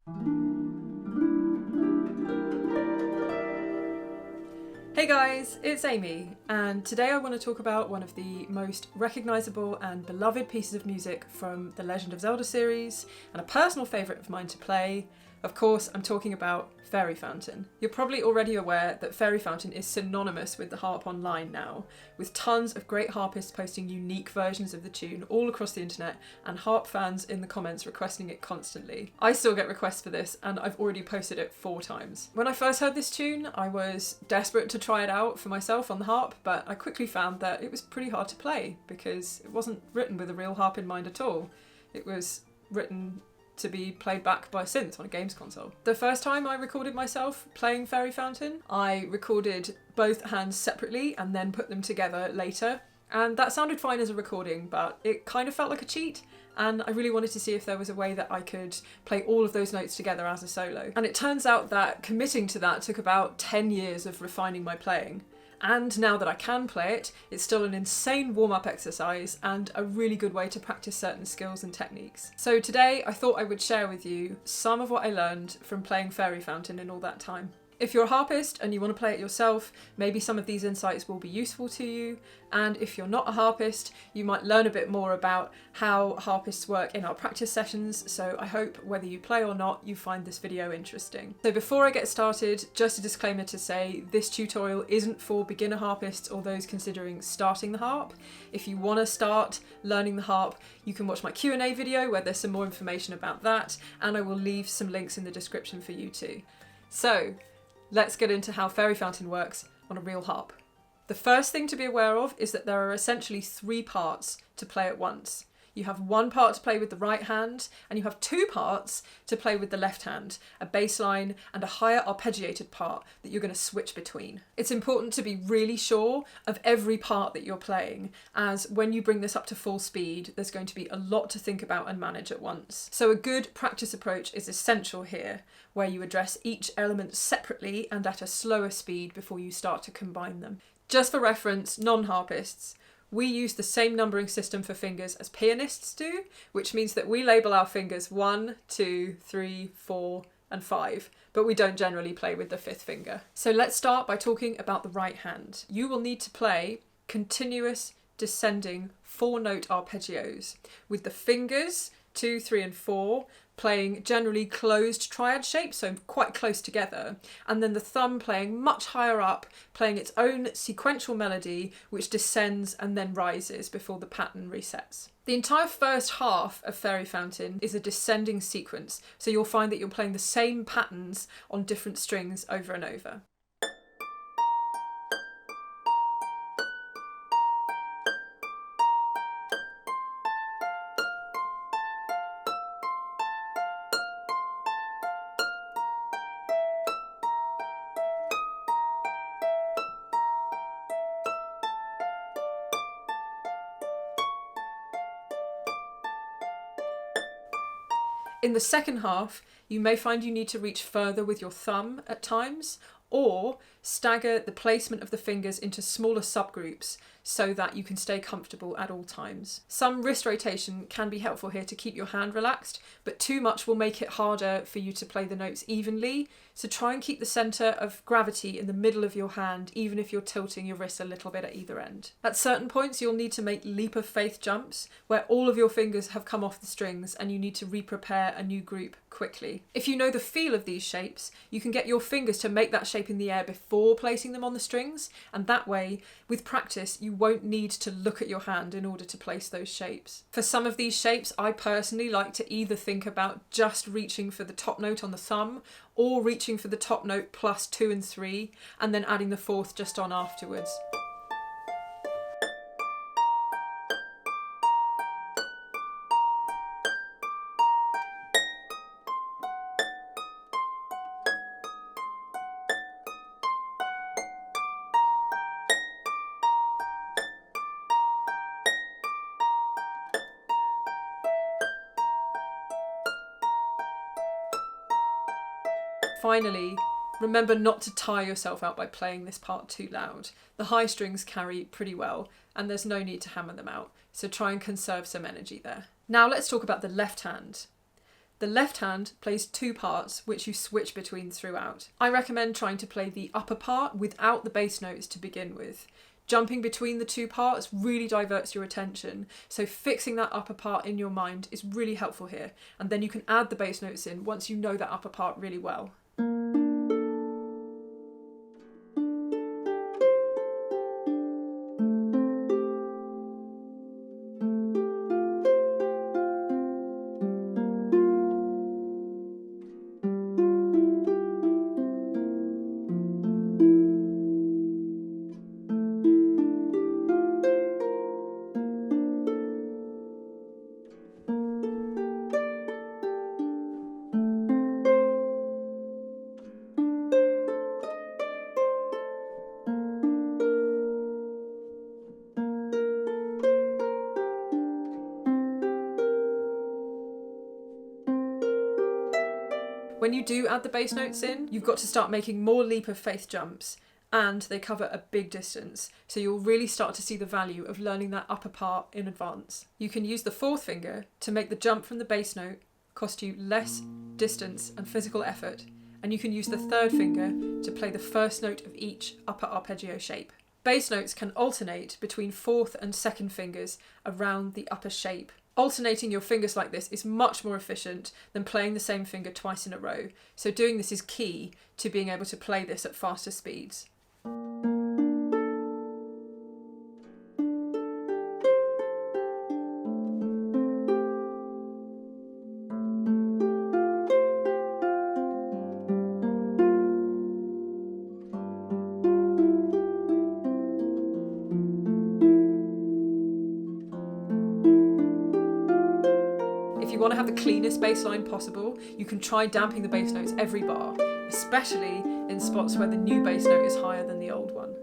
Hey guys, it's Amy, and today I want to talk about one of the most recognisable and beloved pieces of music from the Legend of Zelda series, and a personal favourite of mine to play. Of course, I'm talking about Fairy Fountain. You're probably already aware that Fairy Fountain is synonymous with the harp online now, with tons of great harpists posting unique versions of the tune all across the internet, and harp fans in the comments requesting it constantly. I still get requests for this, and I've already posted it 4 times. When I first heard this tune, I was desperate to try it out for myself on the harp, but I quickly found that it was pretty hard to play because it wasn't written with a real harp in mind at all. It was written to be played back by a synth on a games console. The first time I recorded myself playing Fairy Fountain, I recorded both hands separately and then put them together later. And that sounded fine as a recording, but it kind of felt like a cheat. And I really wanted to see if there was a way that I could play all of those notes together as a solo. And it turns out that committing to that took about 10 years of refining my playing. And now that I can play it, it's still an insane warm-up exercise and a really good way to practice certain skills and techniques. So today I thought I would share with you some of what I learned from playing Fairy Fountain in all that time. If you're a harpist and you want to play it yourself, maybe some of these insights will be useful to you. And if you're not a harpist, you might learn a bit more about how harpists work in our practice sessions. So I hope whether you play or not, you find this video interesting. So before I get started, just a disclaimer to say this tutorial isn't for beginner harpists or those considering starting the harp. If you want to start learning the harp, you can watch my Q&A video where there's some more information about that, and I will leave some links in the description for you too. So, let's get into how Fairy Fountain works on a real harp. The first thing to be aware of is that there are essentially 3 parts to play at once. You have 1 part to play with the right hand, and you have 2 parts to play with the left hand, a bass line and a higher arpeggiated part that you're going to switch between. It's important to be really sure of every part that you're playing, as when you bring this up to full speed, there's going to be a lot to think about and manage at once. So a good practice approach is essential here, where you address each element separately and at a slower speed before you start to combine them. Just for reference, non-harpists, we use the same numbering system for fingers as pianists do, which means that we label our fingers 1, 2, 3, 4, and 5, but we don't generally play with the 5th finger. So let's start by talking about the right hand. You will need to play continuous descending 4-note arpeggios with the fingers 2, 3, and 4 playing generally closed triad shapes, so quite close together, and then the thumb playing much higher up, playing its own sequential melody which descends and then rises before the pattern resets. The entire first half of Fairy Fountain is a descending sequence, so you'll find that you're playing the same patterns on different strings over and over. In the second half, you may find you need to reach further with your thumb at times, or stagger the placement of the fingers into smaller subgroups so that you can stay comfortable at all times. Some wrist rotation can be helpful here to keep your hand relaxed, but too much will make it harder for you to play the notes evenly, so try and keep the centre of gravity in the middle of your hand, even if you're tilting your wrists a little bit at either end. At certain points, you'll need to make leap of faith jumps, where all of your fingers have come off the strings and you need to re-prepare a new group quickly. If you know the feel of these shapes, you can get your fingers to make that shape in the air before placing them on the strings, and that way, with practice, you won't need to look at your hand in order to place those shapes. For some of these shapes, I personally like to either think about just reaching for the top note on the thumb, or reaching for the top note plus 2 and 3, and then adding the 4th just on afterwards. Finally, remember not to tire yourself out by playing this part too loud. The high strings carry pretty well, and there's no need to hammer them out, so try and conserve some energy there. Now let's talk about the left hand. The left hand plays two parts which you switch between throughout. I recommend trying to play the upper part without the bass notes to begin with. Jumping between the two parts really diverts your attention, so fixing that upper part in your mind is really helpful here, and then you can add the bass notes in once you know that upper part really well. When you do add the bass notes in, you've got to start making more leap of faith jumps, and they cover a big distance, so you'll really start to see the value of learning that upper part in advance. You can use the fourth finger to make the jump from the bass note cost you less distance and physical effort, and you can use the third finger to play the first note of each upper arpeggio shape. Bass notes can alternate between fourth and second fingers around the upper shape. Alternating your fingers like this is much more efficient than playing the same finger twice in a row, so doing this is key to being able to play this at faster speeds. If you want to have the cleanest bass line possible, you can try damping the bass notes every bar, especially in spots where the new bass note is higher than the old one.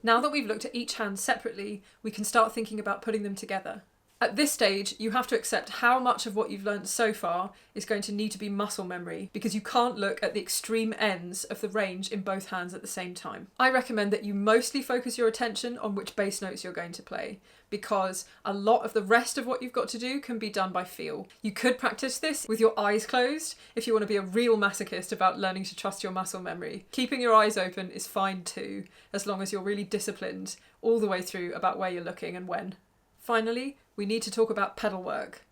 Now that we've looked at each hand separately, we can start thinking about putting them together. At this stage, you have to accept how much of what you've learned so far is going to need to be muscle memory, because you can't look at the extreme ends of the range in both hands at the same time. I recommend that you mostly focus your attention on which bass notes you're going to play, because a lot of the rest of what you've got to do can be done by feel. You could practice this with your eyes closed if you want to be a real masochist about learning to trust your muscle memory. Keeping your eyes open is fine too, as long as you're really disciplined all the way through about where you're looking and when. Finally, we need to talk about pedal work.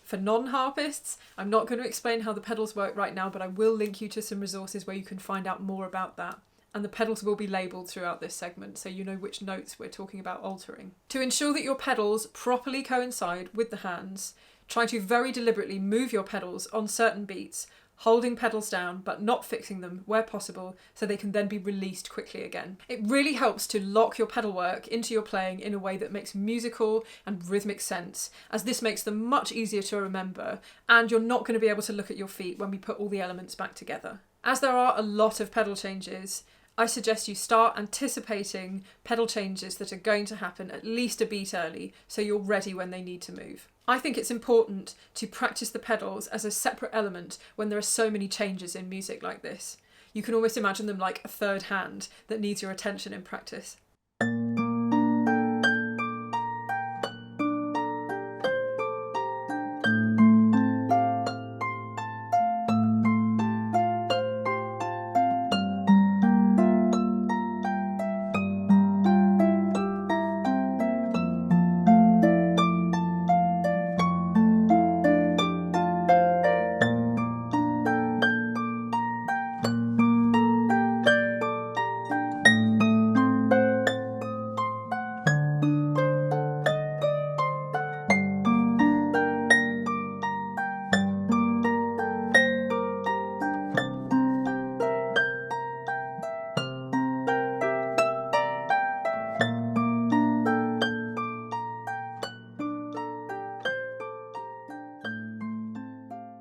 For non-harpists, I'm not going to explain how the pedals work right now, but I will link you to some resources where you can find out more about that. And the pedals will be labelled throughout this segment, so you know which notes we're talking about altering. To ensure that your pedals properly coincide with the hands, try to very deliberately move your pedals on certain beats, holding pedals down but not fixing them where possible so they can then be released quickly again. It really helps to lock your pedal work into your playing in a way that makes musical and rhythmic sense, as this makes them much easier to remember, and you're not going to be able to look at your feet when we put all the elements back together. As there are a lot of pedal changes, I suggest you start anticipating pedal changes that are going to happen at least a beat early, so you're ready when they need to move. I think it's important to practice the pedals as a separate element when there are so many changes in music like this. You can almost imagine them like a third hand that needs your attention in practice.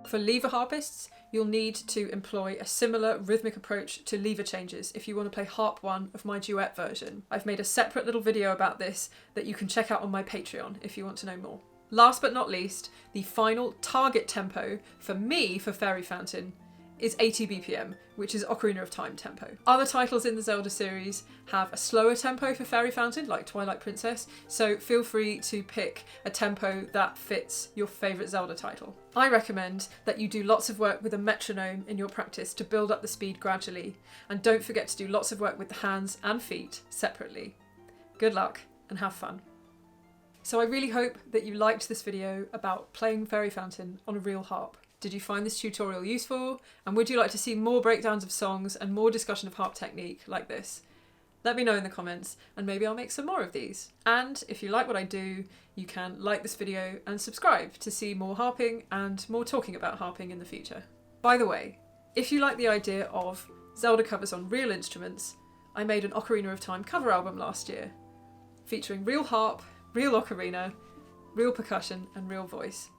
For lever harpists, you'll need to employ a similar rhythmic approach to lever changes if you want to play Harp 1 of my duet version. I've made a separate little video about this that you can check out on my Patreon if you want to know more. Last but not least, the final target tempo for me for Fairy Fountain is 80 BPM, which is Ocarina of Time tempo. Other titles in the Zelda series have a slower tempo for Fairy Fountain, like Twilight Princess, so feel free to pick a tempo that fits your favourite Zelda title. I recommend that you do lots of work with a metronome in your practice to build up the speed gradually, and don't forget to do lots of work with the hands and feet separately. Good luck and have fun. So I really hope that you liked this video about playing Fairy Fountain on a real harp. Did you find this tutorial useful? And would you like to see more breakdowns of songs and more discussion of harp technique like this? Let me know in the comments and maybe I'll make some more of these. And if you like what I do, you can like this video and subscribe to see more harping and more talking about harping in the future. By the way, if you like the idea of Zelda covers on real instruments, I made an Ocarina of Time cover album last year, featuring real harp, real ocarina, real percussion and real voice.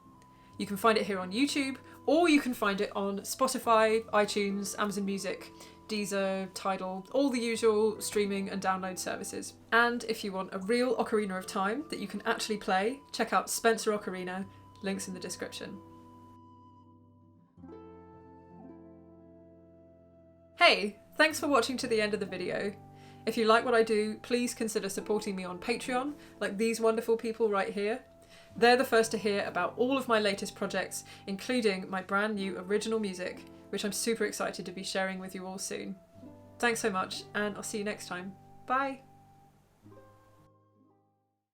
You can find it here on YouTube, or you can find it on Spotify, iTunes, Amazon Music, Deezer, Tidal, all the usual streaming and download services. And if you want a real Ocarina of Time that you can actually play, check out Spencer Ocarina, links in the description. Hey, thanks for watching to the end of the video. If you like what I do, please consider supporting me on Patreon, like these wonderful people right here. They're the first to hear about all of my latest projects, including my brand new original music, which I'm super excited to be sharing with you all soon. Thanks so much, and I'll see you next time. Bye!